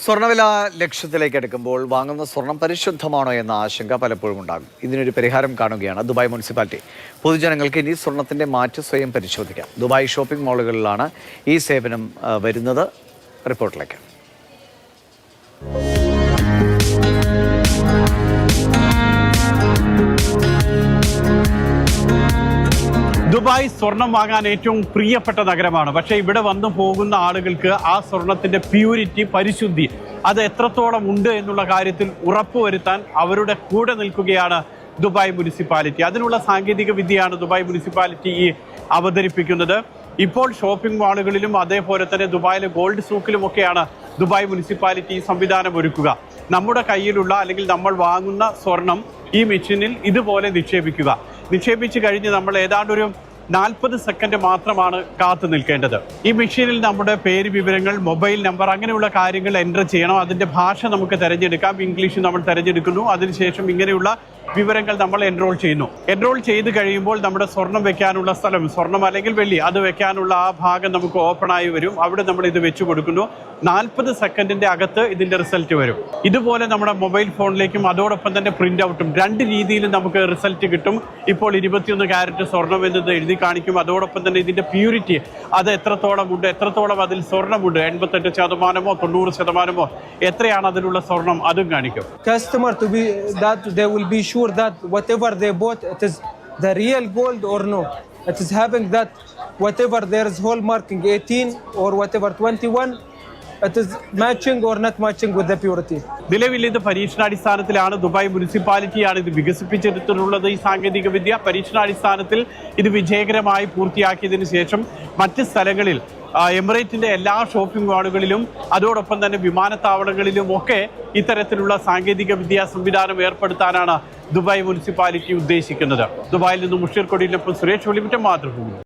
സ്വർണ്ണവില ലക്ഷത്തിലേക്ക് അടുക്കുമ്പോൾ വാങ്ങുന്ന സ്വർണം പരിശുദ്ധമാണോ എന്ന ആശങ്ക പലപ്പോഴും ഉണ്ടാകും. ഇതിനൊരു പരിഹാരം കാണുകയാണ് ദുബായ് മുനിസിപ്പാലിറ്റി. പൊതുജനങ്ങൾക്ക് ഇനി സ്വർണത്തിന്റെ മാറ്റ് സ്വയം പരിശോധിക്കാം. ദുബായ് ഷോപ്പിംഗ് മാളുകളിലാണ് ഈ സേവനം വരുന്നത്. റിപ്പോർട്ടിലേക്ക്. ദുബായ് സ്വർണം വാങ്ങാൻ ഏറ്റവും പ്രിയപ്പെട്ട നഗരമാണ്. പക്ഷേ ഇവിടെ വന്നു പോകുന്ന ആളുകൾക്ക് ആ സ്വർണത്തിന്റെ പ്യൂരിറ്റി, പരിശുദ്ധി അത് എത്രത്തോളം ഉണ്ട് എന്നുള്ള കാര്യത്തിൽ ഉറപ്പുവരുത്താൻ അവരുടെ കൂടെ നിൽക്കുകയാണ് ദുബായ് മുനിസിപ്പാലിറ്റി. അതിനുള്ള സാങ്കേതിക വിദ്യയാണ് ദുബായ് മുനിസിപ്പാലിറ്റി അവതരിപ്പിക്കുന്നത്. ഇപ്പോൾ ഷോപ്പിംഗ് മാളുകളിലും അതേപോലെ തന്നെ ദുബായിലെ ഗോൾഡ് സൂക്കിലുമൊക്കെയാണ് ദുബായ് മുനിസിപ്പാലിറ്റി സംവിധാനം ഒരുക്കുക. നമ്മുടെ കയ്യിലുള്ള അല്ലെങ്കിൽ നമ്മൾ വാങ്ങുന്ന സ്വർണം ഈ മെഷീനിൽ ഇതുപോലെ നിക്ഷേപിച്ചു കഴിഞ്ഞ് നമ്മൾ ഏതാണ്ടൊരു 40 സെക്കൻഡ് മാത്രമാണ് കാത്തു നിൽക്കേണ്ടത്. ഈ മെഷീനിൽ നമ്മുടെ പേര് വിവരങ്ങൾ, മൊബൈൽ നമ്പർ അങ്ങനെയുള്ള കാര്യങ്ങൾ എൻ്റർ ചെയ്യണം. അതിൻ്റെ ഭാഷ നമുക്ക് തിരഞ്ഞെടുക്കാം. ഇംഗ്ലീഷ് നമ്മൾ തിരഞ്ഞെടുക്കുന്നു. അതിനുശേഷം ഇങ്ങനെയുള്ള വിവരങ്ങൾ നമ്മൾ എൻറോൾ ചെയ്യുന്നു. എൻറോൾ ചെയ്ത് കഴിയുമ്പോൾ നമ്മുടെ സ്വർണം വെക്കാനുള്ള സ്ഥലം, സ്വർണം അല്ലെങ്കിൽ വെള്ളി, അത് വെക്കാനുള്ള ആ ഭാഗം നമുക്ക് ഓപ്പണായി വരും. അവിടെ നമ്മൾ ഇത് വെച്ച് കൊടുക്കുന്നു. 40 സെക്കൻഡിൻ്റെ അകത്ത് ഇതിൻ്റെ റിസൾട്ട് വരും. ഇതുപോലെ നമ്മുടെ മൊബൈൽ ഫോണിലേക്കും അതോടൊപ്പം തന്നെ പ്രിൻ്റ് ഔട്ടും 2 രീതിയിലും നമുക്ക് റിസൾട്ട് കിട്ടും. ഇപ്പോൾ 21 കാരറ്റ് സ്വർണം എന്നത് എഴുതി കാണിക്കും. അതോടൊപ്പം തന്നെ ഇതിൻ്റെ പ്യൂരിറ്റി അത് എത്രത്തോളം ഉണ്ട്, എത്രത്തോളം അതിൽ സ്വർണ്ണമുണ്ട്, 88%, 90%, എത്രയാണ് അതിലുള്ള സ്വർണം അതും കാണിക്കും. Customer to be that they will be sure that whatever they bought it is the real gold or no. It is having that whatever there is hallmarking 18 or whatever 21, it is matching or not matching with the purity. നിലവിൽ ഇത് പരീക്ഷണാടിസ്ഥാനത്തിലാണ്. Dubai മുനിസിപ്പാലിറ്റിയാണ് ഇത് വികസിപ്പിച്ചെടുത്തിട്ടുള്ളത്. ഈ സാങ്കേതിക വിദ്യ പരീക്ഷണാടിസ്ഥാനത്തിൽ ഇത് വിജയകരമായി പൂർത്തിയാക്കിയതിനു ശേഷം മറ്റ് സ്ഥലങ്ങളിൽ എമിറേറ്റിന്റെ എല്ലാ ഷോപ്പിംഗ് മാളുകളിലും അതോടൊപ്പം തന്നെ വിമാനത്താവളങ്ങളിലും ഒക്കെ ഇത്തരത്തിലുള്ള സാങ്കേതിക വിദ്യാ സംവിധാനം ഏർപ്പെടുത്താനാണ് ദുബായ് മുനിസിപ്പാലിറ്റി ഉദ്ദേശിക്കുന്നത്. ദുബായിൽ നിന്നും മുഷീർ കൊടിയിലൊപ്പം സുരേഷ് ഒളിമിറ്റം, മാതൃഭൂമി.